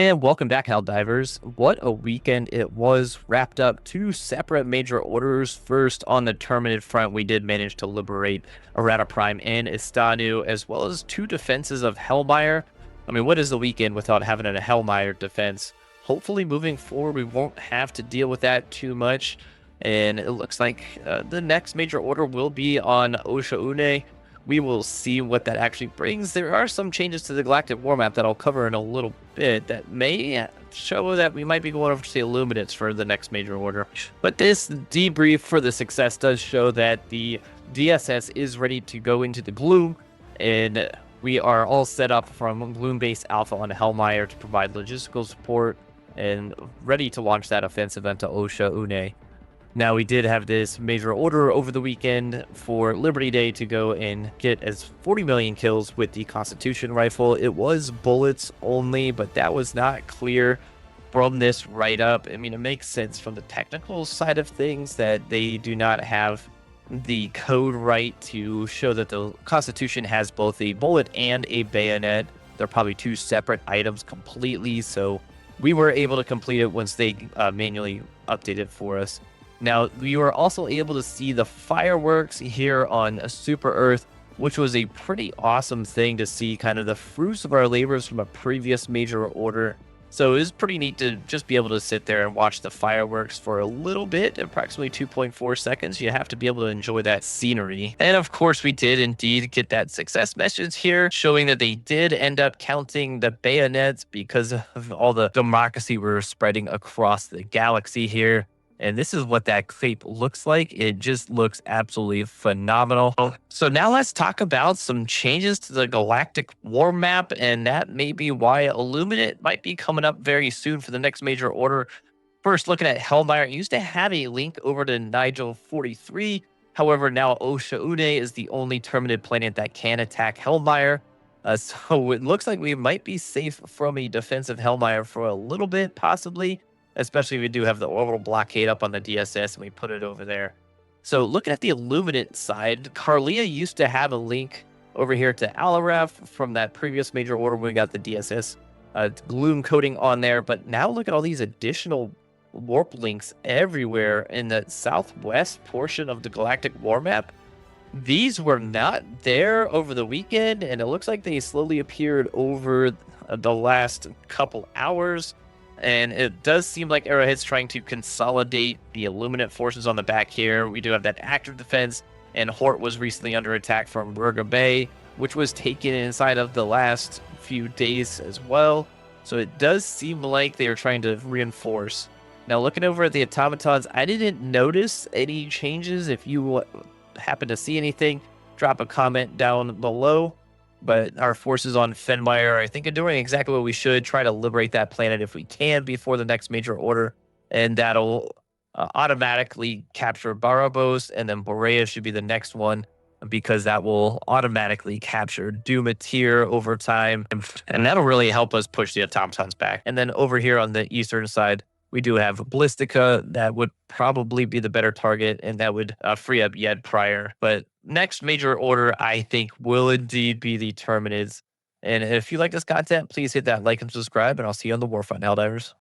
And welcome back, Helldivers. What a weekend it was. Wrapped up two separate major orders. First, on the Terminated front, we did manage to liberate Errata Prime and Istanu, as well as two defenses of Hellmire. I mean, what is the weekend without having a Hellmire defense? Hopefully, moving forward, we won't have to deal with that too much. And it looks like the next major order will be on Osha. We will see what that actually brings. There are some changes to the Galactic war map that I'll cover in a little bit that may show that we might be going over to the Illuminates for the next major order. But this debrief for the success does show that the DSS is ready to go into the Gloom, and we are all set up from Gloom-based Alpha on Hellmire to provide logistical support and ready to launch that offensive into Osha Une. Now, we did have this major order over the weekend for Liberty Day to go and get as 40 million kills with the Constitution rifle. It was bullets only, but that was not clear from this write-up. I mean, it makes sense from the technical side of things that they do not have the code right to show that the Constitution has both a bullet and a bayonet. They're probably two separate items completely, so we were able to complete it once they manually updated for us. Now, we were also able to see the fireworks here on Super Earth, which was a pretty awesome thing to see, kind of the fruits of our labors from a previous major order. So it was pretty neat to just be able to sit there and watch the fireworks for a little bit, approximately 2.4 seconds. You have to be able to enjoy that scenery. And of course, we did indeed get that success message here, showing that they did end up counting the bayonets because of all the democracy we're spreading across the galaxy here. And this is what that cape looks like. It just looks absolutely phenomenal. So now let's talk about some changes to the Galactic war map, and that may be why Illuminate might be coming up very soon for the next major order. First, looking at Hellmire, it used to have a link over to Nigel 43. However, now Osha Une is the only Terminated planet that can attack Hellmire. So it looks like we might be safe from a defensive Hellmire for a little bit, possibly, especially if we do have the orbital blockade up on the DSS and we put it over there. So looking at the Illuminate side, Carlia used to have a link over here to Alaraf from that previous major order when we got the DSS Gloom coding on there. But now look at all these additional warp links everywhere in the southwest portion of the Galactic war map. These were not there over the weekend, and it looks like they slowly appeared over the last couple hours. And it does seem like Arrowhead's trying to consolidate the Illuminate forces on the back here. We do have that active defense, and Hort was recently under attack from Burga Bay, which was taken inside of the last few days as well. So it does seem like they are trying to reinforce. Now, looking over at the automatons, I didn't notice any changes. If you happen to see anything, drop a comment down below. But our forces on Fenmire, I think, are doing exactly what we should. Try to liberate that planet if we can before the next major order. And that'll automatically capture Barabos. And then Borea should be the next one, because that will automatically capture Dumatir over time. And that'll really help us push the automatons back. And then over here on the eastern side, we do have Ballistica. That would probably be the better target, and that would free up Yed Prior. But next major order, I think, will indeed be the Terminids. And if you like this content, please hit that like and subscribe, and I'll see you on the Warfront, Helldivers.